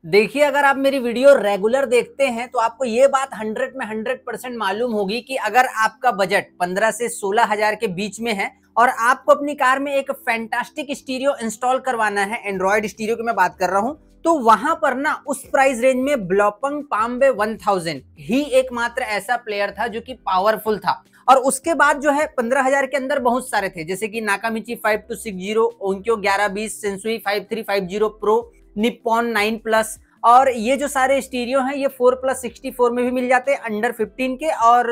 देखिए, अगर आप मेरी वीडियो रेगुलर देखते हैं तो आपको ये बात 100 में 100% मालूम होगी कि अगर आपका बजट 15 से 16 हजार के बीच में है और आपको अपनी कार में एक फैंटास्टिक स्टीरियो इंस्टॉल करवाना है, एंड्रॉयड स्टीरियो की मैं बात कर रहा हूं, तो वहां पर ना उस प्राइस रेंज में ब्लॉपंग पाम्बे 1000 ही एकमात्र ऐसा प्लेयर था जो कि पावरफुल था। और उसके बाद जो है 15 हजार के अंदर बहुत सारे थे, जैसे कि नाकामिची 5260, ओंक्यो 1120, सेंसुई 5350 प्रो, निप्पॉन 9 प्लस। और ये जो सारे स्टीरियो हैं ये 4+64 में भी मिल जाते हैं अंडर 15 के, और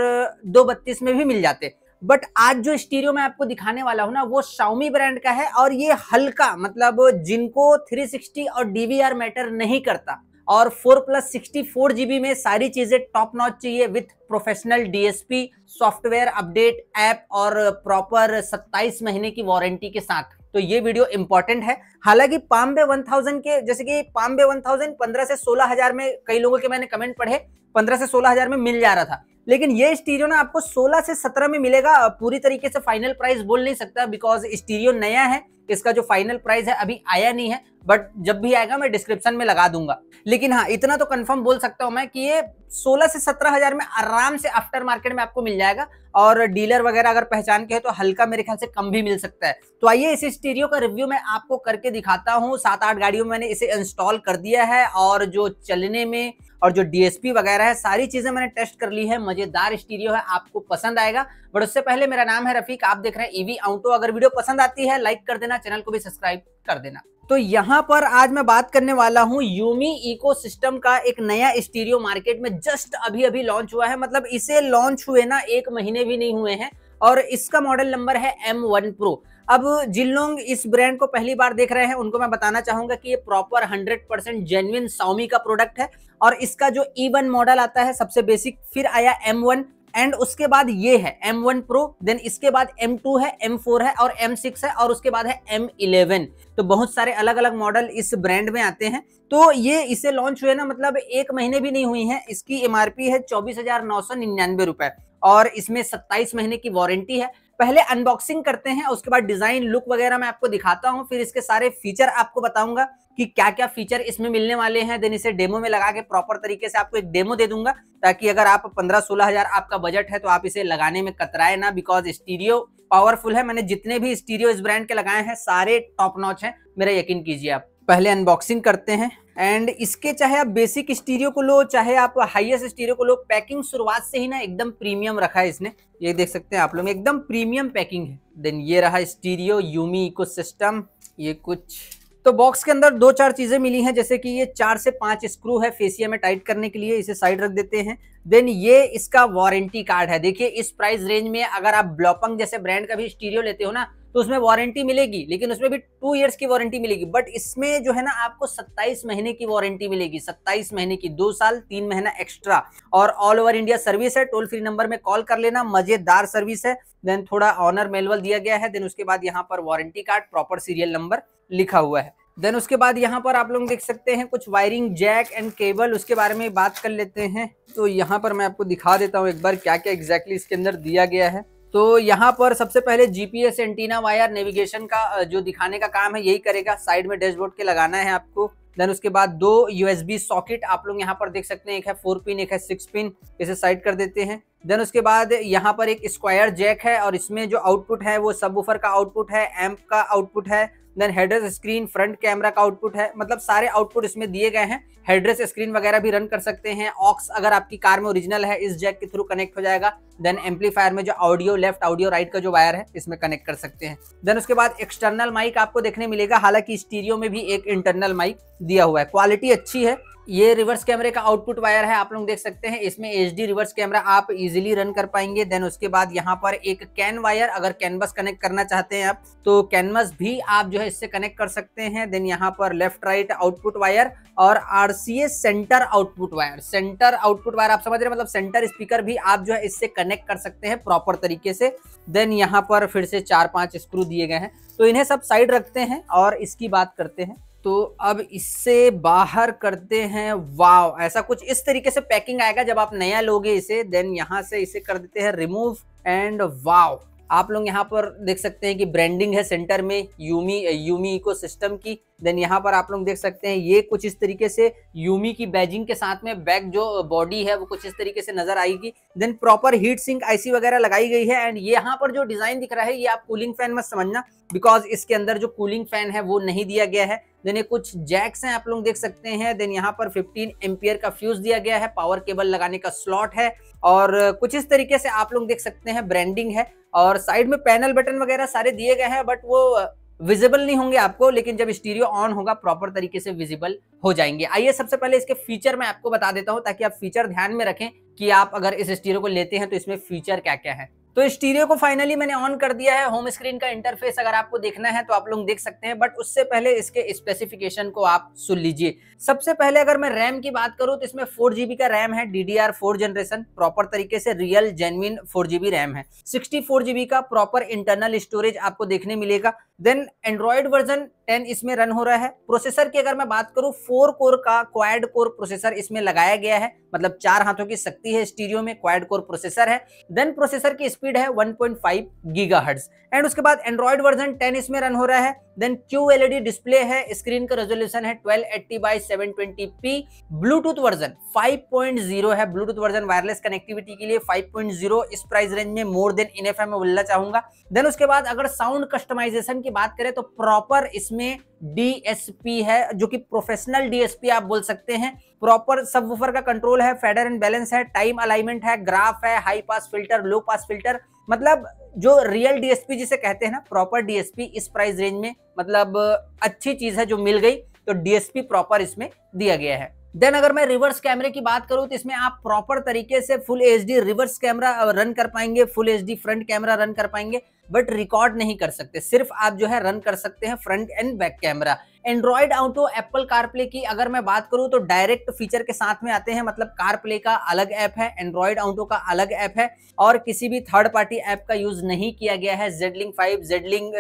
232 में भी मिल जाते। बट आज जो स्टीरियो मैं आपको दिखाने वाला हूं ना वो Xiaomi ब्रांड का है, और ये हल्का मतलब जिनको 360 और डीवीआर मैटर नहीं करता और 4+64 GB में सारी चीजें टॉप नॉच चाहिए with professional DSP, software update, app और प्रॉपर 27 महीने की वारंटी के साथ, तो ये वीडियो इंपॉर्टेंट है। हालांकि पाम्बे 1000 के, जैसे कि पाम्बे 1000 15 से 16 हजार में, कई लोगों के मैंने कमेंट पढ़े 15 से 16 हजार में मिल जा रहा था, लेकिन ये स्टीरियो ना आपको 16 से 17 में मिलेगा। पूरी तरीके से फाइनल प्राइस बोल नहीं सकता बिकॉज स्टीरियो नया है, इसका जो फाइनल प्राइस है अभी आया नहीं है, बट जब भी आएगा मैं डिस्क्रिप्शन में लगा दूंगा। लेकिन हाँ, इतना तो कंफर्म बोल सकता हूं मैं कि ये 16 से 17 हजार में आराम से आफ्टर मार्केट में आपको मिल जाएगा, और डीलर वगैरह अगर पहचान के है तो हल्का मेरे ख्याल से कम भी मिल सकता है। तो आइए इस स्टीरियो का रिव्यू मैं आपको करके दिखाता हूँ। 7-8 गाड़ियों में मैंने इसे इंस्टॉल कर दिया है, और जो चलने में और जो डीएसपी वगैरह है सारी चीजें मैंने टेस्ट कर ली है। मजेदार स्टीरियो है, आपको पसंद आएगा। बट उससे पहले, मेरा नाम है रफीक, आप देख रहे हैं ईवी ऑटो। अगर वीडियो पसंद आती है लाइक कर देना, चैनल को भी सब्सक्राइब कर देना। तो यहाँ पर आज मैं बात करने वाला हूँ यूमी इकोसिस्टम का एक नया स्टीरियो मार्केट में जस्ट अभी अभी लॉन्च हुआ है। मतलब इसे लॉन्च हुए ना 1 महीने भी नहीं हुए हैं, और इसका मॉडल नंबर है M1 Pro। अब जिन लोग इस ब्रांड को पहली बार देख रहे हैं उनको मैं बताना चाहूंगा कि ये प्रॉपर 100% जेन्युइन Xiaomi का प्रोडक्ट है। और इसका जो E1 मॉडल आता है सबसे बेसिक, फिर आया M1, एंड उसके बाद ये है M1 Pro, देन इसके बाद M2 है, M4 है और M6 है, और उसके बाद है M11। तो बहुत सारे अलग अलग मॉडल इस ब्रांड में आते हैं। तो ये इसे लॉन्च हुए ना मतलब 1 महीने भी नहीं हुई है। इसकी एमआरपी है 24,999 रुपए, और इसमें 27 महीने की वारंटी है। पहले अनबॉक्सिंग करते हैं, उसके बाद डिजाइन लुक वगैरह मैं आपको दिखाता हूं, फिर इसके सारे फीचर आपको बताऊंगा कि क्या क्या फीचर इसमें मिलने वाले हैं। देन इसे डेमो में लगा के प्रॉपर तरीके से आपको एक डेमो दे दूंगा, ताकि अगर आप 15-16 हजार आपका बजट है तो आप इसे लगाने में कतराए ना, बिकॉज स्टीरियो पावरफुल है। मैंने जितने भी स्टीरियो इस ब्रांड के लगाए हैं सारे टॉप नॉच हैं, मेरा यकीन कीजिए आप। पहले अनबॉक्सिंग करते हैं, एंड इसके चाहे आप बेसिक स्टीरियो को लो चाहे आप हाईएस्ट स्टीरियो को लो, पैकिंग शुरुआत से ही ना एकदम प्रीमियम रखा है इसने। ये देख सकते हैं आप लोग, एकदम प्रीमियम पैकिंग है। देन ये रहा स्टीरियो यूमी इकोसिस्टम। ये कुछ तो बॉक्स के अंदर 2-4 चीजें मिली हैं, जैसे कि ये 4 से 5 स्क्रू है फेसिया में टाइट करने के लिए, इसे साइड रख देते हैं। देन ये इसका वारंटी कार्ड है। देखिए, इस प्राइस रेंज में अगर आप ब्लॉपंग जैसे ब्रांड का भी स्टीरियो लेते हो ना तो उसमें वारंटी मिलेगी, लेकिन उसमें भी 2 इयर्स की वारंटी मिलेगी। बट इसमें जो है ना आपको 27 महीने की वारंटी मिलेगी, 27 महीने की, 2 साल 3 महीना एक्स्ट्रा, और ऑल ओवर इंडिया सर्विस है। टोल फ्री नंबर में कॉल कर लेना, मजेदार सर्विस है। देन थोड़ा ऑनर मैनुअल दिया गया है। देन उसके बाद यहाँ पर warranty card, proper serial number लिखा हुआ है। देन उसके बाद यहाँ पर आप लोग देख सकते हैं कुछ वायरिंग, जैक एंड केबल, उसके बारे में बात कर लेते हैं। तो यहाँ पर मैं आपको दिखा देता हूँ एक बार क्या क्या एग्जैक्टली इसके अंदर दिया गया है। तो यहाँ पर सबसे पहले जीपीएस एंटीना वायर, नेविगेशन का जो दिखाने का काम है यही करेगा। साइड में डैशबोर्ड के लगाना है आपको। देन उसके बाद 2 यूएसबी सॉकेट आप लोग यहाँ पर देख सकते हैं, एक है 4 पिन, एक है 6 पिन, इसे साइड कर देते हैं। देन उसके बाद यहाँ पर एक स्क्वायर जैक है, और इसमें जो आउटपुट है वो सबवूफर का आउटपुट है, एम्प का आउटपुट है। Then headrest screen, front camera का आउटपुट है, मतलब सारे आउटपुट इसमें दिए गए हैं। हेडरेस स्क्रीन वगैरह भी रन कर सकते हैं। ऑक्स अगर आपकी कार में ओरिजिनल है इस जैक के थ्रू कनेक्ट हो जाएगा। देन एम्पलीफायर में जो ऑडियो लेफ्ट, ऑडियो राइट का जो वायर है इसमें कनेक्ट कर सकते हैं। देन उसके बाद एक्सटर्नल माइक आपको देखने मिलेगा, हालांकि स्टीरियो में भी एक इंटरनल माइक दिया हुआ है, क्वालिटी अच्छी है। ये रिवर्स कैमरे का आउटपुट वायर है, आप लोग देख सकते हैं। इसमें एचडी रिवर्स कैमरा आप इजीली रन कर पाएंगे। देन उसके बाद यहाँ पर एक कैन वायर, अगर कैनवस कनेक्ट करना चाहते हैं आप तो कैनवस भी आप जो है इससे कनेक्ट कर सकते हैं। देन यहाँ पर लेफ्ट राइट आउटपुट वायर और RCS centre output wire. Centre output wire आप समझ रहे हैं, मतलब सेंटर स्पीकर भी आप जो है इससे कनेक्ट कर सकते हैं प्रॉपर तरीके से। देन यहाँ पर फिर से 4-5 स्क्रू दिए गए हैं, तो इन्हें सब साइड रखते हैं और इसकी बात करते हैं। तो अब इससे बाहर करते हैं। वाव, ऐसा कुछ इस तरीके से पैकिंग आएगा जब आप नया लोगे इसे। देन यहाँ से इसे कर देते हैं रिमूव, एंड वाव, आप लोग यहाँ पर देख सकते हैं कि ब्रांडिंग है सेंटर में यूमी इकोसिस्टम की। देन यहाँ पर आप लोग देख सकते हैं ये कुछ इस तरीके से यूमी की बैजिंग के साथ में बैक जो बॉडी है वो कुछ इस तरीके से नजर आएगी। Then proper heat sink IC वगैरह लगाई गई है। एंड यहाँ पर जो डिजाइन दिख रहा है ये आप कूलिंग फैन मत समझना, बिकॉज इसके अंदर जो कूलिंग फैन है वो नहीं दिया गया है। देन ये कुछ जैक्स हैं आप लोग देख सकते हैं। देन यहाँ पर 15 एम्पियर का फ्यूज दिया गया है, पावर केबल लगाने का स्लॉट है और कुछ इस तरीके से आप लोग देख सकते हैं ब्रांडिंग है। और साइड में पैनल बटन वगैरह सारे दिए गए हैं, बट वो विजिबल नहीं होंगे आपको, लेकिन जब स्टीरियो ऑन होगा प्रॉपर तरीके से विजिबल हो जाएंगे। आइए सबसे पहले इसके फीचर मैं आपको बता देता हूं, ताकि आप फीचर ध्यान में रखें कि आप अगर इस स्टीरियो को लेते हैं तो इसमें फीचर क्या क्या है। तो स्टीरियो को फाइनली मैंने ऑन कर दिया है। होम स्क्रीन का इंटरफेस अगर आपको देखना है तो आप लोग देख सकते हैं, बट उससे पहले इसके स्पेसिफिकेशन को आप सुन लीजिए। सबसे पहले अगर मैं रैम की बात करूं तो इसमें 4GB का रैम है, DDR4 जनरेशन, प्रॉपर तरीके से रियल जेन्युइन 4GB रैम है। 64GB का प्रॉपर इंटरनल स्टोरेज आपको देखने मिलेगा। देन एंड्रॉइड वर्जन 10 इसमें रन हो रहा है। प्रोसेसर की अगर मैं बात करूं 4 कोर का क्वाड कोर प्रोसेसर इसमें लगाया गया है, मतलब 4 हाथों की शक्ति है स्टीरियो में, क्वाड कोर प्रोसेसर है। देन प्रोसेसर की स्पीड है 1.5 गीगाहर्ट्ज। एंड उसके बाद एंड्रॉइड वर्जन 10 इसमें रन हो रहा है। देन QLED डिस्प्ले है, स्क्रीन का रेजोल्यूशन है 1280x720p। ब्लूटूथ वर्जन 5.0 है, ब्लूटूथ वर्जन वायरलेस कनेक्टिविटी के लिए 5.0 इस प्राइस रेंज में मोर देन इनफ है, मैं बोलना चाहूंगा। देन उसके बाद अगर साउंड कस्टमाइजेशन की बात करें तो प्रॉपर इसमें DSP है, जो कि प्रोफेशनल DSP आप बोल सकते हैं। प्रॉपर सबवूफर का कंट्रोल है, फेडर एंड बैलेंस है, टाइम अलाइनमेंट है, ग्राफ है, हाई पास फिल्टर, लो पास फिल्टर, मतलब जो रियल DSP जिसे कहते हैं ना, प्रॉपर DSP इस प्राइस रेंज में, मतलब अच्छी चीज है जो मिल गई। तो DSP प्रॉपर इसमें दिया गया है। देन अगर मैं रिवर्स कैमरे की बात करूं तो इसमें आप प्रॉपर तरीके से full HD reverse camera run कर पाएंगे, full HD front camera run कर पाएंगे, बट रिकॉर्ड नहीं कर सकते। सिर्फ आप जो है रन कर सकते हैं front end back camera. Android auto, Apple CarPlay की अगर मैं बात करूं तो डायरेक्ट फीचर के साथ में आते हैं, मतलब कारप्ले का अलग ऐप है, एंड्रॉइड ऑटो का अलग ऐप है, और किसी भी थर्ड पार्टी ऐप का यूज नहीं किया गया है। जेडलिंक 5, जेडलिंक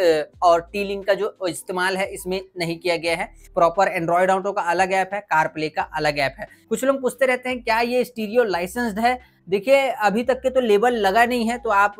और टी-लिंक का जो इस्तेमाल है इसमें नहीं किया गया है। प्रॉपर एंड्रॉइड ऑटो का अलग ऐप है, कारप्ले का अलग ऐप है। कुछ लोग पूछते रहते हैं क्या ये स्टीरियो लाइसेंस्ड है। देखिए अभी तक के तो लेबल लगा नहीं है, तो आप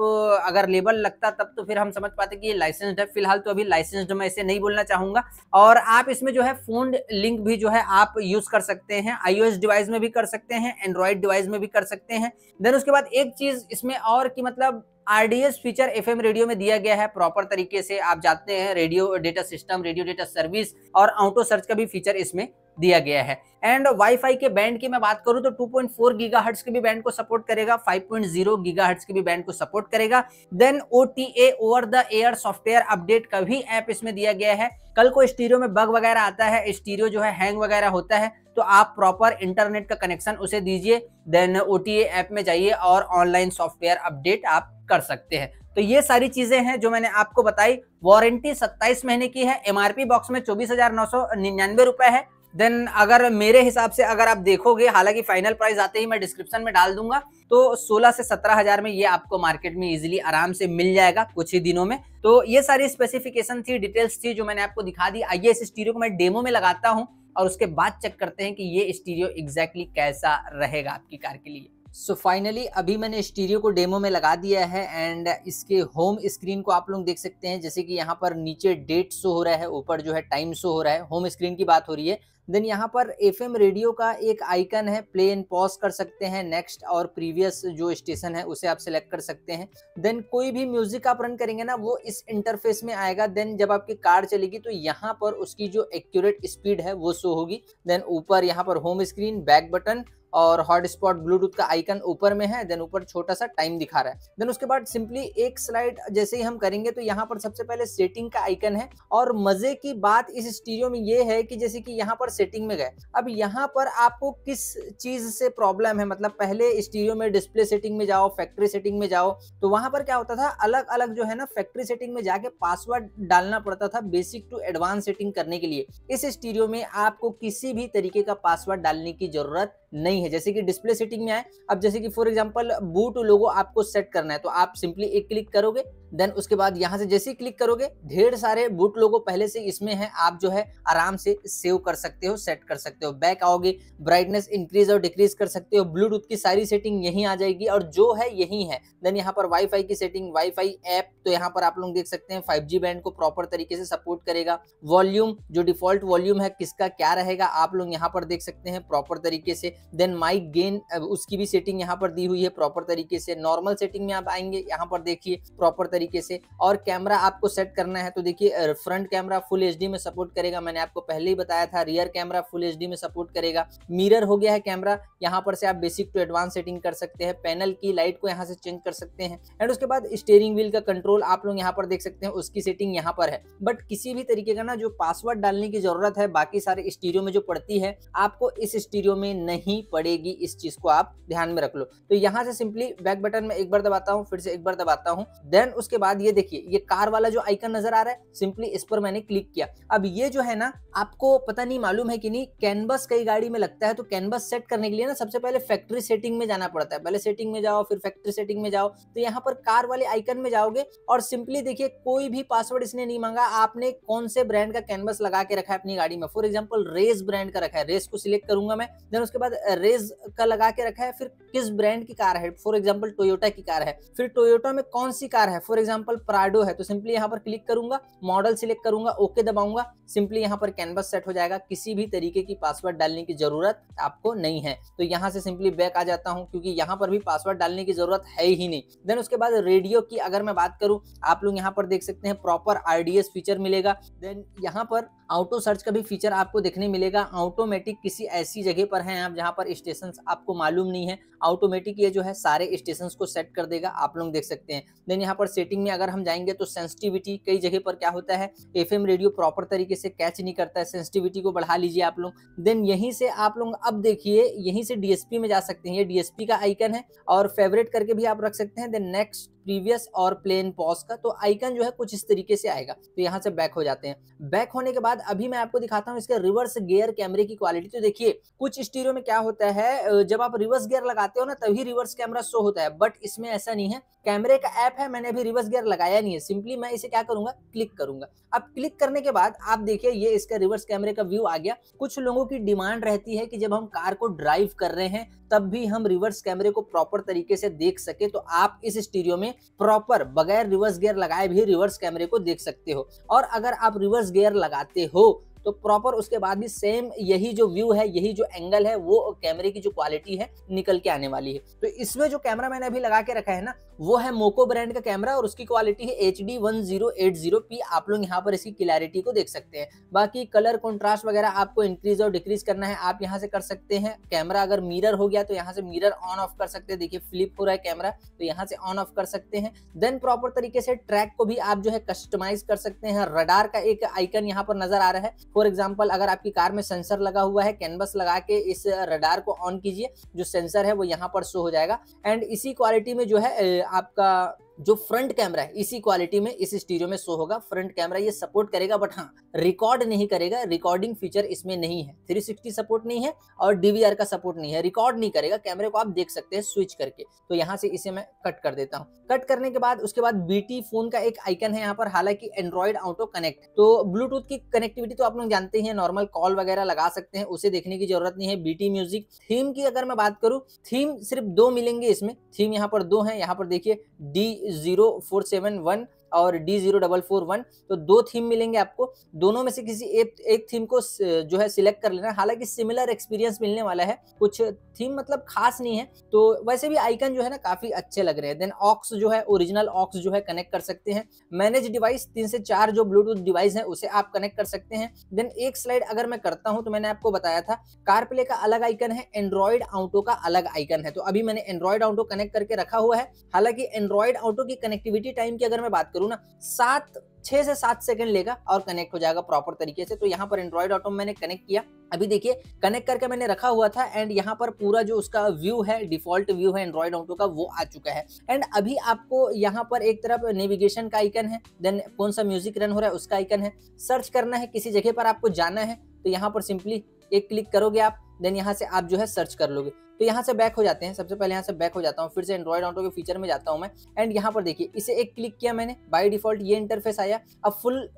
अगर लेबल लगता तब तो फिर हम समझ पाते कि ये लाइसेंस्ड है। फिलहाल तो अभी लाइसेंस्ड मैं इसे नहीं बोलना चाहूंगा। और आप इसमें जो है फोन लिंक भी जो है आप यूज कर सकते हैं, iOS डिवाइस में भी कर सकते हैं, एंड्रॉइड डिवाइस में भी कर सकते हैं। देन उसके बाद एक चीज इसमें और कि मतलब RDS फीचर FM रेडियो में दिया गया है प्रॉपर तरीके से। आप जानते हैं radio data system, radio data service और ऑटो सर्च का भी फीचर इसमें दिया गया है। एंड वाईफाई के बैंड की मैं बात करूं तो 2.4 गीगाहर्ट्ज के भी बैंड को सपोर्ट करेगा, 5.0 गीगाहर्ट्ज के भी बैंड को सपोर्ट करेगा। Then OTA over the air software update का भी ऐप इसमें दिया गया है। कल को स्टीरियो में बग वगैरह आता है, स्टीरियो जो है हैंग वगैरह होता है, तो आप प्रॉपर इंटरनेट का कनेक्शन उसे दीजिए, देन OTA ऐप में जाइए और ऑनलाइन सॉफ्टवेयर अपडेट आप कर सकते हैं। तो ये सारी चीजें हैं जो मैंने आपको बताई। वारंटी 27 महीने की है। MRP बॉक्स में 24,999 रुपए है। देन अगर मेरे हिसाब से अगर आप देखोगे, हालांकि फाइनल प्राइस आते ही मैं डिस्क्रिप्शन में डाल दूंगा, तो 16 से 17,000 में ये आपको मार्केट में इजीली आराम से मिल जाएगा कुछ ही दिनों में। तो ये सारी स्पेसिफिकेशन थी, डिटेल्स थी जो मैंने आपको दिखा दी। आइए इस स्टीरियो को मैं डेमो में लगाता हूं और उसके बाद चेक करते हैं कि ये स्टीरियो एग्जैक्टली कैसा रहेगा आपकी कार के लिए। सो फाइनली अभी मैंने स्टीरियो को डेमो में लगा दिया है एंड इसके होम स्क्रीन को आप लोग देख सकते हैं, जैसे कि यहाँ पर नीचे डेट शो हो रहा है, ऊपर जो है टाइम शो हो रहा है। होम स्क्रीन की बात हो रही है। देन यहाँ पर FM रेडियो का एक आइकन है, प्ले एंड पॉज कर सकते हैं, नेक्स्ट और प्रीवियस जो स्टेशन है उसे आप सिलेक्ट कर सकते हैं। देन कोई भी म्यूजिक आप रन करेंगे ना वो इस इंटरफेस में आएगा। देन जब आपकी कार चलेगी तो यहाँ पर उसकी जो एक्यूरेट स्पीड है वो शो होगी। देन ऊपर यहाँ पर होम स्क्रीन, बैक बटन और हॉटस्पॉट ब्लूटूथ का आइकन ऊपर में है। देन ऊपर छोटा सा टाइम दिखा रहा है। देन उसके बाद सिंपली एक स्लाइड जैसे ही हम करेंगे तो यहाँ पर सबसे पहले सेटिंग का आइकन है। और मजे की बात इस स्टीरियो में ये है कि जैसे कि यहाँ पर सेटिंग में गए, अब यहाँ पर आपको किस चीज से प्रॉब्लम है, मतलब पहले स्टीरियो में डिस्प्ले सेटिंग में जाओ, फैक्ट्री सेटिंग में जाओ, तो वहां पर क्या होता था, अलग अलग जो है ना फैक्ट्री सेटिंग में जाके पासवर्ड डालना पड़ता था बेसिक टू एडवांस सेटिंग करने के लिए। इस स्टीरियो में आपको किसी भी तरीके का पासवर्ड डालने की जरूरत नहीं है। जैसे कि डिस्प्ले सेटिंग में आए, अब जैसे कि फॉर एग्जांपल बूट लोगो आपको सेट करना है, तो आप सिंपली एक क्लिक करोगे, देन उसके बाद यहाँ से जैसे ही क्लिक करोगे ढेर सारे बूट लोगो पहले से इसमें है, आप जो है आराम से सेव कर सकते हो, सेट कर सकते हो। बैक आओगे, ब्राइटनेस इंक्रीज और डिक्रीज कर सकते हो। ब्लूटूथ की सारी सेटिंग यहीं आ जाएगी और जो है यही है। देन यहाँ पर वाईफाई की सेटिंग, वाईफाई ऐप, तो यहाँ पर आप लोग देख सकते हैं 5G बैंड को प्रॉपर तरीके से सपोर्ट करेगा। वॉल्यूम, जो डिफॉल्ट वॉल्यूम है किसका क्या रहेगा आप लोग यहाँ पर देख सकते हैं प्रॉपर तरीके से। देन माइक गेन, उसकी भी सेटिंग यहाँ पर दी हुई है प्रॉपर तरीके से। नॉर्मल सेटिंग में आप आएंगे यहाँ पर देखिए प्रॉपर तरीके से। और कैमरा आपको सेट करना है तो देखिए फ्रंट कैमरा फुल एचडी में सपोर्ट करेगा, मैंने आपको पहले ही बताया था। रियर कैमरा फुल एचडी में सपोर्ट करेगा। मिरर हो गया है कैमरा, यहाँ पर से आप बेसिक टू एडवांस सेटिंग कर सकते हैं। पैनल की लाइट को यहाँ से चेंज कर सकते हैं। एंड उसके बाद स्टीयरिंग व्हील का कंट्रोल आप लोग यहाँ पर देख सकते हैं, उसकी सेटिंग यहाँ पर है। बट किसी भी तरीके का ना जो पासवर्ड डालने की जरूरत है बाकी सारे स्टीरियो में जो पड़ती है, आपको इस स्टीरियो में नहीं पड़ेगी। इस चीज को आप ध्यान में रख लो। तो यहाँ से सिंपली बैक बटन में एक बार दबाता हूँ, फिर से एक बार दबाता हूँ। देन उसके बाद ये देखिए ये कार वाला जो आइकन नजर आ रहा है, सिंपली इस पर मैंने क्लिक किया। अब ये जो है ना, आपको पता नहीं मालूम है कि नहीं, कैनवस कई गाड़ी में लगता है। तो कैनवस सेट करने के लिए ना सबसे पहले फैक्ट्री सेटिंग में जाना पड़ता है। पहले सेटिंग में जाओ, फिर फैक्ट्री सेटिंग में जाओ। तो यहाँ पर कार वाले आइकन में जाओगे और सिंपली देखिए कोई भी पासवर्ड इसने नहीं मांगा। आपने कौन से ब्रांड का कैनवस लगा के रखा है अपनी गाड़ी में, फॉर एग्जांपल रेस ब्रांड का रखा है, रेस को सिलेक्ट करूंगा मैं। देन उसके बाद रेस का लगा के रखा है, फिर किस ब्रांड की कार है, फॉर एग्जांपल टोयोटा की कार है, फिर टोयोटा में कौन सी कार है, फॉर एग्जांपल प्राडो है। तो सिंपली यहाँ पर क्लिक करूंगा, मॉडल सिलेक्ट करूंगा, ओके दबाऊंगा, सिंपली यहाँ पर कैनवस सेट हो जाएगा। किसी भी तरीके की पासवर्ड डालने की जरूरत आपको नहीं है। तो यहाँ से सिंपली बैक आ जाता हूँ क्योंकि यहाँ पर भी पासवर्ड डालने की जरूरत है ही नहीं। देन उसके बाद रेडियो की अगर मैं बात करूँ, आप लोग यहाँ पर देख सकते हैं प्रॉपर RDS फीचर मिलेगा। देन यहाँ पर ऑटो सर्च का भी फीचर आपको देखने मिलेगा। ऑटोमेटिक किसी ऐसी जगह पर हैं आप जहाँ पर स्टेशन आपको मालूम नहीं है, ऑटोमेटिक ये जो है सारे स्टेशन को सेट कर देगा, आप लोग देख सकते हैं। देन यहाँ पर सेटिंग में अगर हम जाएंगे तो सेंसिटिविटी, कई जगह पर क्या होता है FM रेडियो प्रॉपर तरीके से कैच नहीं करता है, सेंसिटिविटी को बढ़ा लीजिए आप लोग। देन यहीं से आप लोग अब देखिए यहीं से DSP में जा सकते हैं, ये DSP का आइकन है और फेवरेट करके भी आप रख सकते हैं। देन नेक्स्ट, प्रीवियस और प्लेन पॉज का तो आइकन जो है कुछ इस तरीके से आएगा। तो यहाँ से बैक हो जाते हैं। बैक होने के बाद अभी मैं आपको दिखाता हूँ इसके रिवर्स गियर कैमरे की क्वालिटी। तो देखिए कुछ स्टीरियो में क्या होता है, जब आप रिवर्स गियर लगाते हो ना तभी रिवर्स कैमरा शो होता है, बट इसमें ऐसा नहीं है। कैमरे का ऐप है, मैंने अभी रिवर्स गियर लगाया नहीं है, सिंपली मैं इसे क्या करूंगा, क्लिक करूंगा। अब क्लिक करने के बाद आप देखिए ये इसका रिवर्स कैमरे का व्यू आ गया। कुछ लोगों की डिमांड रहती है कि जब हम कार को ड्राइव कर रहे हैं तब भी हम रिवर्स कैमरे को प्रॉपर तरीके से देख सके, तो आप इस स्टीरियो में प्रॉपर बगैर रिवर्स गियर लगाए भी रिवर्स कैमरे को देख सकते हो। और अगर आप रिवर्स गियर लगाते हो तो प्रॉपर उसके बाद भी सेम यही जो व्यू है, यही जो एंगल है, वो कैमरे की जो क्वालिटी है निकल के आने वाली है। तो इसमें जो कैमरा मैंने अभी लगा के रखा है ना, वो है मोको ब्रांड का कैमरा और उसकी क्वालिटी है HD 1080p। आप लोग यहाँ पर इसकी क्लैरिटी को देख सकते हैं। बाकी कलर कंट्रास्ट वगैरह आपको इंक्रीज और डिक्रीज करना है, आप यहाँ से कर सकते हैं। कैमरा अगर मिरर हो गया तो यहाँ से मिरर ऑन ऑफ कर सकते हैं। देखिए फ्लिप हो रहा है कैमरा, तो यहाँ से ऑन ऑफ कर सकते हैं। देन प्रॉपर तरीके से ट्रैक को भी आप जो है कस्टमाइज कर सकते हैं। रडार का एक आइकन यहाँ पर नजर आ रहा है। फॉर एग्जाम्पल अगर आपकी कार में सेंसर लगा हुआ है, कैनवस लगा के इस रडार को ऑन कीजिए, जो सेंसर है वो यहाँ पर शो हो जाएगा। एंड इसी क्वालिटी में जो है आपका जो फ्रंट कैमरा है इसी क्वालिटी में इस स्टीरियो में शो होगा। फ्रंट कैमरा ये सपोर्ट करेगा, बट हाँ रिकॉर्ड नहीं करेगा, रिकॉर्डिंग फीचर इसमें नहीं है। 360 सपोर्ट नहीं है और DVR का सपोर्ट नहीं है, रिकॉर्ड नहीं करेगा। कैमरे को आप देख सकते हैं स्विच करके। तो यहाँ से इसे मैं कट कर देता हूँ। कट करने के बाद उसके बाद BT फोन का एक आइकन है यहाँ पर, हालांकि एंड्रॉइड ऑटो कनेक्ट। तो ब्लूटूथ की कनेक्टिविटी तो आप लोग जानते हैं, नॉर्मल कॉल वगैरह लगा सकते हैं, उसे देखने की जरूरत नहीं है। BT म्यूजिक थीम की अगर मैं बात करूँ, थीम सिर्फ 2 मिलेंगे इसमें। थीम यहाँ पर 2 है, यहाँ पर देखिए D0471 और D0441, तो 2 थीम मिलेंगे आपको। दोनों में से किसी एक थीम को जो है सिलेक्ट कर लेना। हालांकि सिमिलर एक्सपीरियंस मिलने वाला है, कुछ थीम मतलब खास नहीं है। तो वैसे भी आइकन जो है ना काफी अच्छे लग रहे हैं। देन ऑक्स जो है, ओरिजिनल ऑक्स जो है कनेक्ट कर सकते हैं। मैनेज डिवाइस 3 से 4 जो ब्लूटूथ डिवाइस है उसे आप कनेक्ट कर सकते हैं। देन एक स्लाइड अगर मैं करता हूं तो मैंने आपको बताया था कार प्ले का अलग आइकन है, एंड्रॉइड ऑटो का अलग आइकन है। तो अभी मैंने एंड्रॉइड ऑटो कनेक्ट करके रखा हुआ है। हालांकि एंड्रॉइड ऑटो की कनेक्टिविटी टाइम की अगर मैं बात करूं ना, 6 से 7 सेकंड लेगा और कनेक्ट हो जाएगा प्रॉपर तरीके से। तो यहाँ पर एंड्रॉइड ऑटो मैंने कनेक्ट किया, अभी देखिए कनेक्ट करके मैंने रखा हुआ था। एंड यहाँ पर पूरा जो उसका व्यू है, डिफॉल्ट व्यू है एंड्रॉइड ऑटो का, वो आ चुका है। एंड अभी आपको यहाँ पर एक तरफ नेविगेशन का आइकन है, देन कौन सा म्यूजिक रन हो रहा है उसका आइकन है। सर्च करना है, किसी जगह पर आपको जाना है तो यहाँ पर सिंपली एक क्लिक करोगे आप, देन यहाँ से आप जो है सर्च कर लोगे। तो यहाँ से बैक हो जाते हैं। सबसे पहले यहाँ से बैक हो जाता हूँ, फिर से एंड्रॉइड ऑटो के फीचर में जाता हूँ मैं, एंड यहाँ पर देखिए इसे एक क्लिक किया मैंने, बाय डिफॉल्ट ये इंटरफेस आया। अब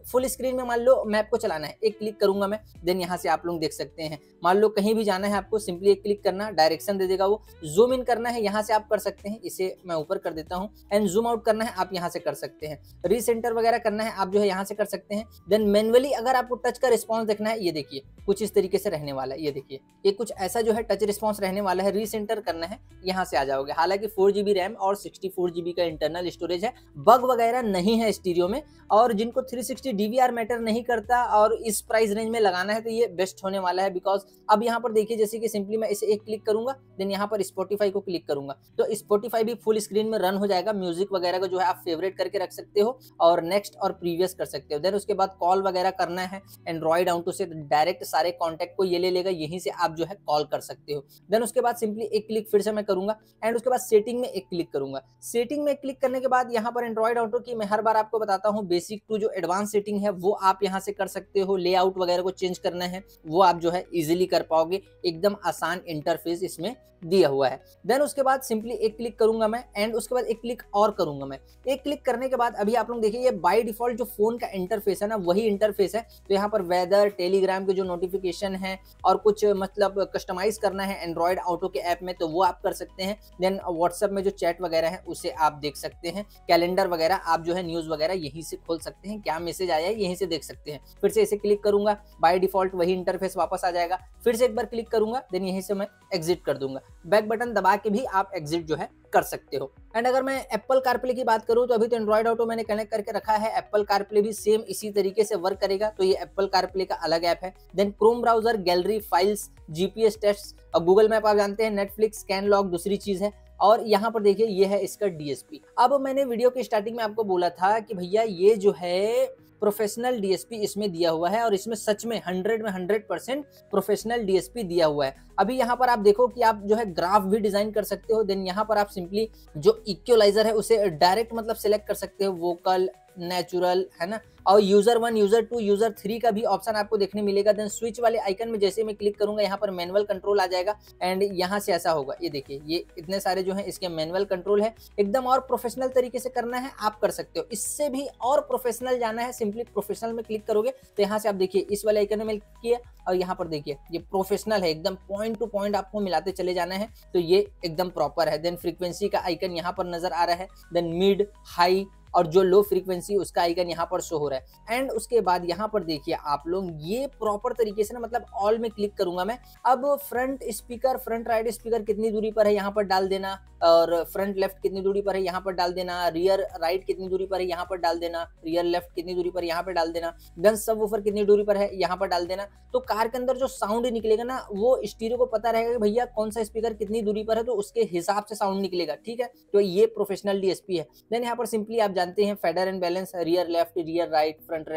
फुल स्क्रीन में मान लो मैप को चलाना है, एक क्लिक करूंगा मैं, देन यहाँ से आप लोग देख सकते हैं, मान लो कहीं भी जाना है आपको, सिंपली एक क्लिक करना, डायरेक्शन दे देगा वो। जूम इन करना है यहाँ से आप कर सकते हैं, इसे मैं ऊपर कर देता हूँ, एंड जूम आउट करना है आप यहाँ से कर सकते हैं, रीसेंटर वगैरह करना है आप जो है यहाँ से कर सकते हैं। देन मैनुअली अगर आपको टच का रिस्पॉन्स देखना है, ये देखिए कुछ इस तरीके से रहने वाला है, ये देखिए ये कुछ ऐसा जो है टच रिस्पॉन्स रहने वाला है। रीसेंटर करना है, यहाँ से आ जाओगे। हालांकि 4GB रैम और 64GB का इंटरनल स्टोरेज है, बग वगैरह नहीं है स्टीरियो में, और जिनको 360 DVR मैटर नहीं करता और इस प्राइस रेंज में लगाना है तो ये बेस्ट होने वाला है। बिकॉज अब यहाँ पर देखिए जैसे कि सिंपली मैं इसे एक क्लिक करूंगा, देन यहाँ पर स्पॉटिफाई को क्लिक करूंगा तो स्पॉटिफाई भी फुल स्क्रीन में रन हो जाएगा। म्यूजिक वगैरह को जो है आप फेवरेट करके रख सकते हो और नेक्स्ट और प्रीवियस कर सकते हो। देन उसके बाद कॉल वगैरह करना है एंड्रॉइड ऑटो से, डायरेक्ट सारे कॉन्टैक्ट को ये ले लेगा, यहीं से आप जो है कॉल कर सकते हो। देन उसके बाद सिंपली एक क्लिक फिर से मैं करूंगा, एंड उसके बाद सेटिंग में एक क्लिक करूंगा। सेटिंग में क्लिक करने के बाद यहाँ पर एंड्रॉइड ऑटो की मैं हर बार आपको बताता हूँ, बेसिक टू जो एडवांस सेटिंग है वो आप यहाँ से कर सकते हो। लेआउट वगैरह को चेंज करना है वो आप जो है इजीली कर पाओगे, एकदम आसान इंटरफेस इसमें दिया हुआ है। देन उसके बाद सिंपली एक क्लिक करूंगा मैं, एंड उसके बाद एक क्लिक और करूंगा मैं। एक क्लिक करने के बाद अभी आप लोग देखिए ये बाय डिफॉल्ट जो फोन का इंटरफेस है ना वही इंटरफेस है। तो यहाँ पर वेदर, टेलीग्राम के जो नोटिफिकेशन है और कुछ मतलब कस्टमाइज करना है एंड्रॉइड ऑटो के ऐप में तो वो आप कर सकते हैं। देन व्हाट्सएप में जो चैट वगैरह है उसे आप देख सकते हैं। कैलेंडर वगैरह आप जो है न्यूज वगैरह यहीं से खोल सकते हैं, क्या मैसेज आया है यहीं से देख सकते हैं। फिर से इसे क्लिक करूंगा, बाय डिफॉल्ट वही इंटरफेस वापस आ जाएगा। फिर से एक बार क्लिक करूंगा, देन यहीं से मैं एग्जिट कर दूंगा। बैक बटन दबा के भी आप एग्जिट जो है कर सकते हो। एंड अगर मैं एप्पल कारप्ले की बात करूं तो अभी तो एंड्रॉइड ऑटो मैंने कनेक्ट करके रखा है, एप्पल कारप्ले भी सेम इसी तरीके से वर्क करेगा। तो ये एप्पल कारप्ले का अलग ऐप है। Then Chrome browser, gallery, files, GPS test और गूगल मैप आप जानते हैं, नेटफ्लिक्स, स्कैन लॉग दूसरी चीज है। और यहाँ पर देखिए ये है इसका डीएसपी। अब मैंने वीडियो के स्टार्टिंग में आपको बोला था कि भैया ये जो है प्रोफेशनल डीएसपी इसमें दिया हुआ है और इसमें सच में 100% प्रोफेशनल डीएसपी दिया हुआ है। अभी यहाँ पर आप देखो कि आप जो है ग्राफ भी डिजाइन कर सकते हो। देन यहाँ पर आप सिंपली जो इक्वलाइजर है उसे डायरेक्ट मतलब सिलेक्ट कर सकते हो, वोकल, नेचुरल, है ना। और यूजर 1, यूजर 2, यूजर 3 का भी ऑप्शन आपको देखने मिलेगा। देन स्विच वाले आइकन में जैसे मैं क्लिक करूंगा यहाँ पर मैनुअल कंट्रोल आ जाएगा, एंड यहाँ से ऐसा होगा, ये देखिए ये इतने सारे जो है इसके मैनुअल कंट्रोल है। एकदम और प्रोफेशनल तरीके से करना है आप कर सकते हो, इससे भी और प्रोफेशनल जाना है सिंपली प्रोफेशनल में क्लिक करोगे तो यहाँ से आप देखिए इस वाले आइकन में क्लिक किया और यहाँ पर देखिए ये प्रोफेशनल है, एकदम पॉइंट टू पॉइंट आपको मिलाते चले जाना है तो ये एकदम प्रॉपर है। देन फ्रीक्वेंसी का आइकन यहाँ पर नजर आ रहा है, देन मिड, हाई और जो लो फ्रीक्वेंसी उसका आइकन यहाँ पर शो हो रहा है। एंड उसके बाद यहाँ पर देखिए आप लोग ये प्रॉपर तरीके से ना मतलब ऑल में क्लिक करूंगा मैं। अब front speaker, front right speaker कितनी दूरी पर है यहाँ पर डाल देना, और फ्रंट लेफ्ट कितनी दूरी पर है यहाँ पर डाल देना, रियर राइट कितनी दूरी पर है यहाँ पर डाल देना, रियर लेफ्ट कितनी दूरी पर यहाँ पर डाल देना, देन सबवूफर कितनी दूरी पर है यहाँ पर डाल देना। तो कार के अंदर जो साउंड निकलेगा ना वो स्टीरियो को पता रहेगा कि भैया कौन सा स्पीकर कितनी दूरी पर है, तो उसके हिसाब से साउंड निकलेगा, ठीक है। तो ये प्रोफेशनल डीएसपी है। देन यहाँ पर सिंपली आप जानते हैं fader and balance, rear left, rear right, front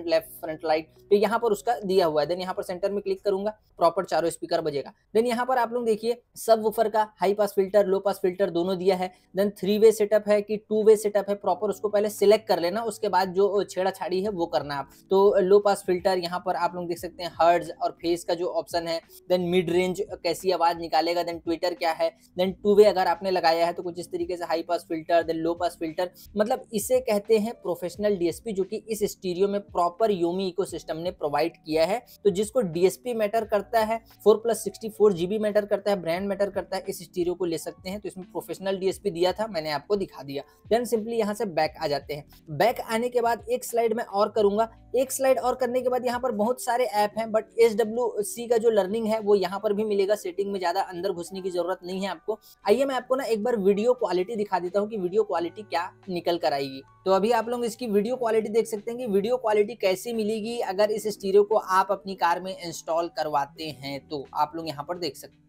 left, front right, तो यहाँ पर उसका दिया हुआ है। देन यहाँ पर सेंटर में क्लिक करूंगा, प्रॉपर चारों स्पीकर बजेगा। देन यहाँ पर आप लोग देखिए सब वूफर का हाई पास फिल्टर, लो पास फिल्टर दोनों दिया है। देन 3 वे सेटअप है कि 2 वे सेटअप है, प्रॉपर उसको पहले सिलेक्ट कर लेना, उसके बाद जो छेड़ा छाड़ी है वो करना आप। तो लो पास फिल्टर यहाँ पर आप लोग देख सकते हैं, हर्ट्ज और फेस का जो ऑप्शन है। देन मिड रेंज कैसी आवाज निकालेगा, देन ट्विटर क्या है। देन 2 वे अगर आपने लगाया है तो कुछ इस तरीके से high pass filter, then low pass filter, मतलब इसे कहते हैं प्रोफेशनल डीएसपी, जो कि इस स्टीरियो में प्रॉपर यूमी इकोसिस्टम ने प्रोवाइड किया है। तो जिसको डीएसपी मैटर करता है, 4+64 GB मैटर करता है, ब्रांड मैटर करता है, इस स्टीरियो को ले सकते हैं। तो इसमें प्रोफेशनल डीएसपी दिया था, मैंने आपको दिखा दिया। देन सिंपली यहाँ से बैक आ जाते हैं। बैक आने के बाद एक स्लाइड में और करूंगा, एक स्लाइड और करने के बाद यहाँ पर बहुत सारे ऐप हैं, बट SWC का जो लर्निंग है वो यहाँ पर भी मिलेगा। सेटिंग में ज्यादा अंदर घुसने की जरूरत नहीं है आपको। आइए मैं आपको ना एक बार वीडियो क्वालिटी दिखा देता हूँ कि वीडियो क्वालिटी क्या निकल कर आएगी। तो अभी आप लोग इसकी वीडियो क्वालिटी देख सकते हैं कि वीडियो क्वालिटी कैसी मिलेगी अगर इस स्टीरियो को आप अपनी कार में इंस्टॉल करवाते हैं, तो आप लोग यहाँ पर देख सकते हैं।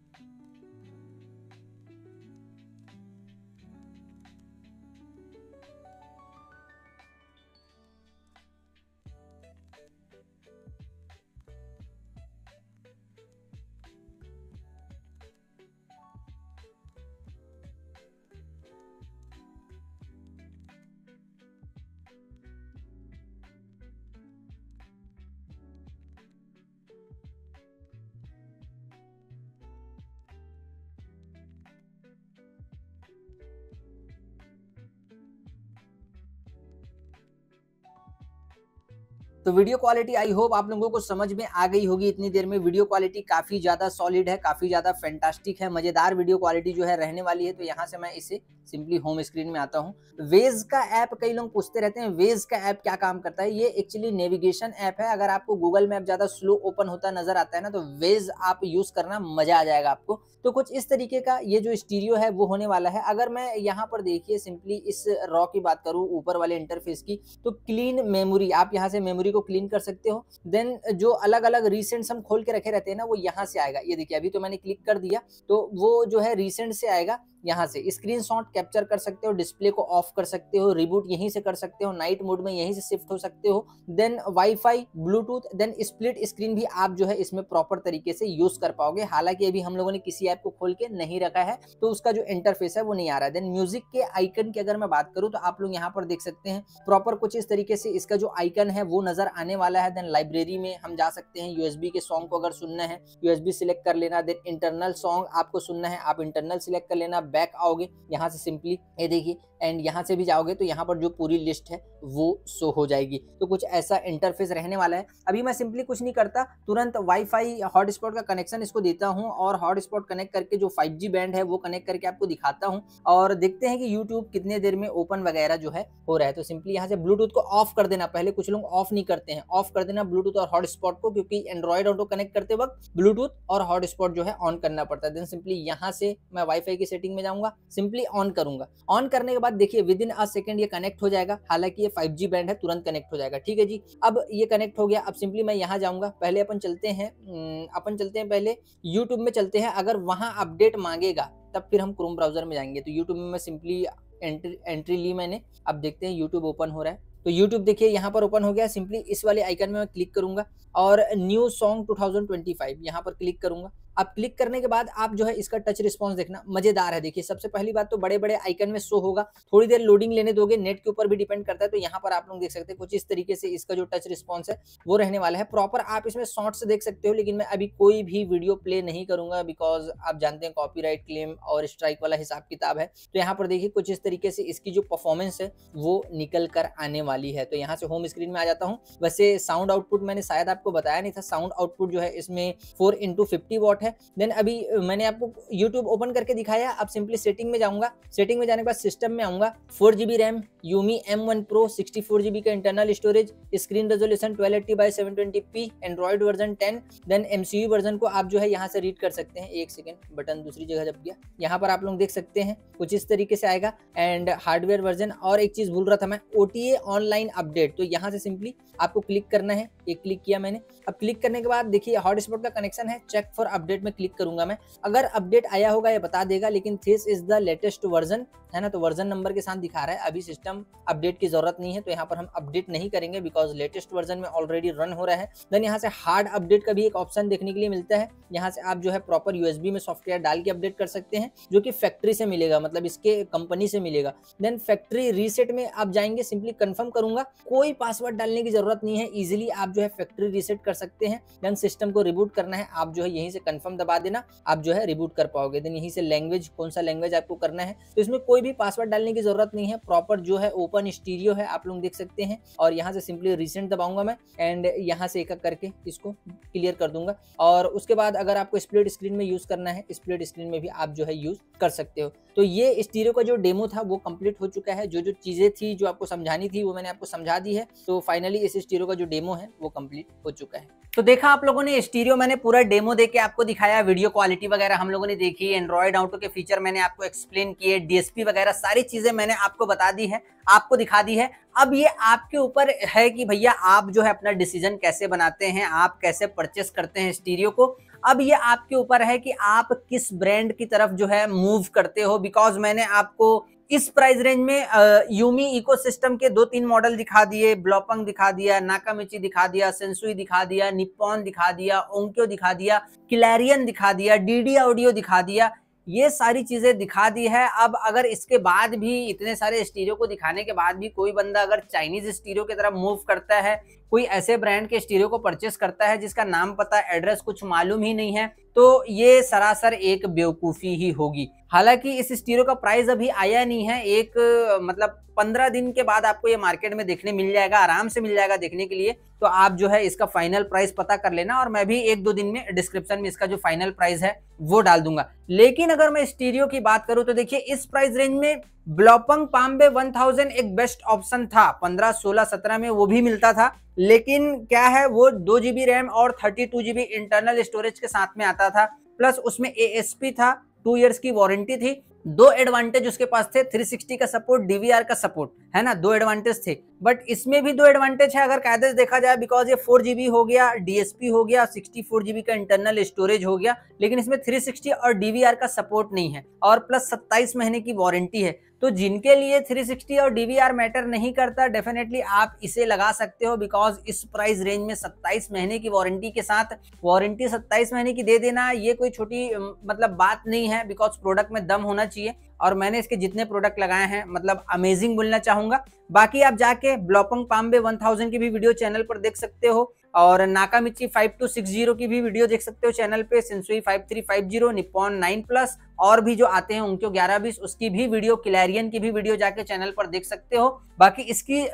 तो वीडियो क्वालिटी आई होप आप लोगों को समझ में आ गई होगी इतनी देर में। वीडियो क्वालिटी काफी ज्यादा सॉलिड है, काफी ज्यादा फैंटास्टिक है, मजेदार वीडियो क्वालिटी जो है रहने वाली है। तो यहाँ से मैं इसे सिंपली होम स्क्रीन में आता हूँ। वेज का ऐप, कई लोग पूछते रहते हैं वेज का ऐप क्या काम करता है। ये एक्चुअली नेविगेशन ऐप है। अगर आपको गूगल मैप ज्यादा स्लो ओपन होता नजर आता है ना, तो वेज आप यूज करना, मजा आ जाएगा आपको। तो कुछ इस तरीके का ये जो स्टीरियो है वो होने वाला है। अगर मैं यहाँ पर देखिए सिंपली इस रॉ की बात करूँ, ऊपर वाले इंटरफेस की, तो क्लीन मेमोरी, आप यहाँ से मेमोरी को क्लीन कर सकते हो। देन जो अलग अलग रिसेंट्स हम खोल के रखे रहते हैं ना, वो यहाँ से आएगा। ये देखिए अभी तो मैंने क्लिक कर दिया, तो वो जो है रिसेंट से आएगा। यहाँ से स्क्रीनशॉट कैप्चर कर सकते हो, डिस्प्ले को ऑफ कर सकते हो, रिबूट यहीं से कर सकते हो, नाइट मोड में यहीं से शिफ्ट हो सकते हो। Then wifi, Bluetooth, then split screen भी आप जो है इसमें प्रॉपर तरीके से यूज कर पाओगे। हालांकि अभी हम लोगों ने किसी ऐप को खोल के नहीं रखा है, तो उसका जो इंटरफेस है वो नहीं आ रहा है। देन म्यूजिक के आइकन की अगर मैं बात करूँ, तो आप लोग यहाँ पर देख सकते हैं प्रॉपर कुछ इस तरीके से इसका जो आइकन है वो नजर आने वाला है। देन लाइब्रेरी में हम जा सकते हैं, यूएसबी के सॉन्ग को अगर सुनना है यूएसबी सिलेक्ट कर लेना। देन इंटरनल सॉन्ग आपको सुनना है, आप इंटरनल सिलेक्ट कर लेना। बैक आओगे यहाँ से सिंपली, ये देखिए, एंड यहाँ से भी जाओगे तो यहाँ पर जो पूरी लिस्ट है वो शो हो जाएगी। तो कुछ ऐसा इंटरफेस रहने वाला है। अभी मैं सिंपली कुछ नहीं करता, तुरंत वाईफाई हॉटस्पॉट का कनेक्शन इसको देता हूँ और हॉटस्पॉट कनेक्ट करके जो 5G बैंड है वो कनेक्ट करके आपको दिखाता हूँ, और देखते हैं कि यूट्यूब कितने देर में ओपन वगैरह जो है हो रहा है। तो सिंपली यहाँ से ब्लूटूथ को ऑफ कर देना। पहले कुछ लोग ऑफ नहीं करते हैं, ऑफ कर देना ब्लूटूथ और हॉटस्पॉट को, क्योंकि एंड्रॉइड ऑटो कनेक्ट करते वक्त ब्लूटूथ और हॉटस्पॉट जो है ऑन करना पड़ता है। देन सिंपली यहाँ से मैं वाईफाई की सेटिंग में जाऊंगा, सिंपली ऑन करूंगा। ऑन करने के बाद देखिए विद इन अ सेकंड ये कनेक्ट हो जाएगा। हालांकि ये 5G बैंड है, तुरंत कनेक्ट हो जाएगा। ठीक है जी, अब ये कनेक्ट हो गया। अब सिंपली मैं यहाँ जाऊंगा। पहले अपन चलते हैं पहले यूट्यूब में चलते हैं। अगर वहां अपडेट मांगेगा तब फिर हम क्रोम ब्राउजर में जाएंगे। तो यूट्यूब में मैं सिंपली एंट्री ली मैंने। अब देखते हैं यूट्यूब ओपन हो रहा है। तो YouTube देखिए यहाँ पर ओपन हो गया। सिंपली इस वाले आइकन में मैं क्लिक करूंगा और न्यू सॉन्ग 2025 यहाँ पर क्लिक करूंगा। अब क्लिक करने के बाद आप जो है इसका टच रिस्पॉन्स देखना, मजेदार है। देखिए सबसे पहली बात तो बड़े बड़े आइकन में शो होगा, थोड़ी देर लोडिंग लेने दोगे, नेट के ऊपर भी डिपेंड करता है। तो यहाँ पर आप लोग देख सकते हैं कुछ इस तरीके से इसका जो टच रिस्पॉन्स है वो रहने वाला है। प्रॉपर आप इसमें शॉर्ट्स देख सकते हो, लेकिन मैं अभी कोई भी वीडियो प्ले नहीं करूंगा, बिकॉज आप जानते हैं कॉपीराइट क्लेम और स्ट्राइक वाला हिसाब किताब है। तो यहाँ पर देखिए कुछ इस तरीके से इसकी जो परफॉर्मेंस है वो निकल कर आने वाली है। तो यहाँ से होम स्क्रीन में आ जाता हूँ। वैसे साउंड आउटपुट मैंने शायद आपको बताया नहीं था, साउंड आउटपुट जो है इसमें 4x50 वॉट है। देन अभी मैंने आपको YouTube ओपन करके दिखाया। अब सिंपली सेटिंग में जाऊंगा। सेटिंग में जाने के बाद सिस्टम में आऊंगा। 4GB RAM, Yumi M1 Pro, 64GB का internal storage, screen resolution 1280x720p, Android version 10। Then MCU version को आप जो है यहाँ से रीड कर सकते हैं। एक सेकंड, बटन दूसरी जगह जब गया, यहाँ पर आप लोग देख सकते हैं कुछ इस तरीके से आएगा। एंड हार्डवेयर वर्जन, और एक चीज भूल रहा था मैं, OTA ऑनलाइन अपडेट। तो यहाँ से सिंपली आपको क्लिक करना है। एक क्लिक किया मैंने। अब क्लिक करने के बाद देखिए हॉटस्पॉट का कनेक्शन है, चेक फॉर अपडेट में क्लिक करूंगा मैं। अगर अपडेट आया होगा ये बता देगा, लेकिन this is the latest version है ना, तो वर्जन नंबर के साथ दिखा रहा है। अभी सिस्टम अपडेट की जरूरत नहीं है, तो यहाँ पर हम अपडेट नहीं करेंगे, बिकॉज लेटेस्ट वर्जन में ऑलरेडी रन हो रहा है। देन यहाँ से हार्ड अपडेट का भी एक ऑप्शन देखने के लिए मिलता है। यहाँ से आप जो है प्रॉपर USB में सॉफ्टवेयर डाल के अपडेट कर सकते हैं, जो कि फैक्ट्री से मिलेगा, मतलब इसके कंपनी से मिलेगा। देन फैक्ट्री रीसेट में आप जाएंगे, सिंपली कंफर्म करूंगा, कोई पासवर्ड डालने की जरूरत नहीं है, इजीली आप जो है फैक्ट्री रीसेट कर सकते हैं। देन सिस्टम को रिबूट करना है, आप जो है यहीं से कंफर्म दबा देना, आप जो है रिबूट कर पाओगे। देन यहीं से लैंग्वेज, कौन सा लैंग्वेज आपको करना है, तो इसमें कोई भी पासवर्ड डालने की जरूरत नहीं है। प्रॉपर जो है ओपन स्टीरियो है, आप लोग देख सकते हैं। और यहाँ से सिंपली रिसेंट दबाऊंगा मैं, एंड यहाँ से एक एक करके इसको क्लियर कर दूंगा। और उसके बाद अगर आपको स्प्लिट स्क्रीन में यूज करना है, स्प्लिट स्क्रीन में भी आप जो है यूज कर सकते हो। तो ये स्टीरियो का जो डेमो था वो कंप्लीट हो चुका है। जो जो चीजें थी जो आपको समझानी थी वो मैंने आपको समझा दी है। तो फाइनली इस स्टीरियो का जो डेमो है वो कंप्लीट हो चुका है। तो देखा आप लोगों ने स्टीरियो, मैंने पूरा डेमो देके आपको दिखाया, वीडियो क्वालिटी वगैरह हम लोगों ने देखी, एंड्रॉइड ऑटो के फीचर मैंने आपको एक्सप्लेन किए, DSP वगैरह सारी चीजें मैंने आपको बता दी है, आपको दिखा दी है। अब ये आपके ऊपर है कि भैया आप जो है अपना डिसीजन कैसे बनाते हैं, आप कैसे परचेस करते हैं स्टीरियो को। अब ये आपके ऊपर है कि आप किस ब्रांड की तरफ जो है मूव करते हो, बिकॉज मैंने आपको इस प्राइस रेंज में यूमी इकोसिस्टम के 2-3 मॉडल दिखा दिए, ब्लॉपंग दिखा दिया, नाकामिची दिखा दिया, सेंसुई दिखा दिया, निप्पॉन दिखा दिया, ओंक्यो दिखा दिया, क्लैरियन दिखा दिया, DD ऑडियो दिखा दिया, ये सारी चीजें दिखा दी है। अब अगर इसके बाद भी, इतने सारे स्टीरियो को दिखाने के बाद भी कोई बंदा अगर चाइनीज स्टीरियो की तरफ मूव करता है, कोई ऐसे ब्रांड के स्टीरियो को परचेस करता है जिसका नाम पता एड्रेस कुछ मालूम ही नहीं है, तो ये सरासर एक बेवकूफ़ी ही होगी। हालांकि इस स्टीरियो का प्राइस अभी आया नहीं है, एक मतलब 15 दिन के बाद आपको ये मार्केट में देखने मिल जाएगा, आराम से मिल जाएगा देखने के लिए। तो आप जो है इसका फाइनल प्राइस पता कर लेना, और मैं भी 1-2 दिन में डिस्क्रिप्शन में इसका जो फाइनल प्राइस है वो डाल दूंगा। लेकिन अगर मैं स्टीरियो की बात करूं तो देखिए इस प्राइस रेंज में ब्लॉपंग पाम्बे 1000 एक बेस्ट ऑप्शन था। 15, 16, 17 में वो भी मिलता था, लेकिन क्या है वो 2 GB रैम और 32 GB इंटरनल स्टोरेज के साथ में आता था, प्लस उसमें ASP था, 2 इयर्स की वारंटी थी। 2 एडवांटेज उसके पास थे, 360 का सपोर्ट, DVR का सपोर्ट, है ना, 2 एडवांटेज थे। बट इसमें भी 2 एडवांटेज है अगर कायदे से देखा जाए, बिकॉज ये 4 GB हो गया, DSP हो गया, 64 GB का इंटरनल स्टोरेज हो गया, लेकिन इसमें 360 और DVR का सपोर्ट नहीं है, और प्लस 27 महीने की वारंटी है। तो जिनके लिए 360 और DVR मैटर नहीं करता, डेफिनेटली आप इसे लगा सकते हो, बिकॉज इस प्राइस रेंज में 27 महीने की वारंटी के साथ, वारंटी 27 महीने की दे देना ये कोई छोटी मतलब बात नहीं है, बिकॉज प्रोडक्ट में दम होना चाहिए। और मैंने इसके जितने प्रोडक्ट लगाए हैं मतलब अमेजिंग बोलना चाहूंगा। बाकी आप जाके ब्लॉपंग पाम्बे 1000 की भी वीडियो चैनल पर देख सकते हो, और नाकामिची 5260 की भी वीडियो देख सकते हो चैनल पे, सेंसुई 5350, निप्पॉन 9 प्लस, और भी जो आते हैं उनके 1120 उसकी भी वीडियो, क्लैरियन की भी वीडियो जाके चैनल पर देख सकते हो। बाकी इसकी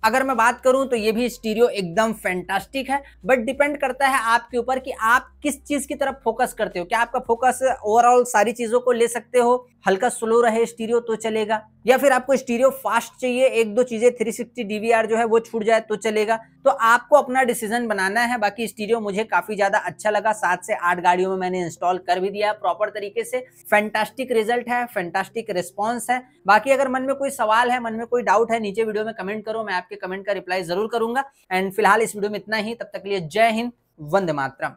अगर मैं बात करूं तो ये भी स्टीरियो एकदम फैंटास्टिक है, बट डिपेंड करता है आपके ऊपर कि आप किस चीज की तरफ फोकस करते हो। क्या आपका फोकस ओवरऑल सारी चीजों को ले सकते हो, हल्का स्लो रहे स्टीरियो तो चलेगा, या फिर आपको स्टीरियो फास्ट चाहिए, 1-2 चीजें 360 DVR जो है वो छूट जाए तो चलेगा। तो आपको अपना डिसीजन बनाना है। बाकी स्टीरियो मुझे काफी ज्यादा अच्छा लगा, 7 से 8 गाड़ियों में मैंने इंस्टॉल कर भी दिया प्रॉपर तरीके से। फैंटास्टिक रिजल्ट है, फैंटास्टिक रिस्पॉन्स है। बाकी अगर मन में कोई सवाल है, मन में कोई डाउट है, नीचे वीडियो में कमेंट करो, मैं आपके कमेंट का रिप्लाई जरूर करूंगा। एंड फिलहाल इस वीडियो में इतना ही, तब तक के लिए जय हिंद, वंदे मातरम।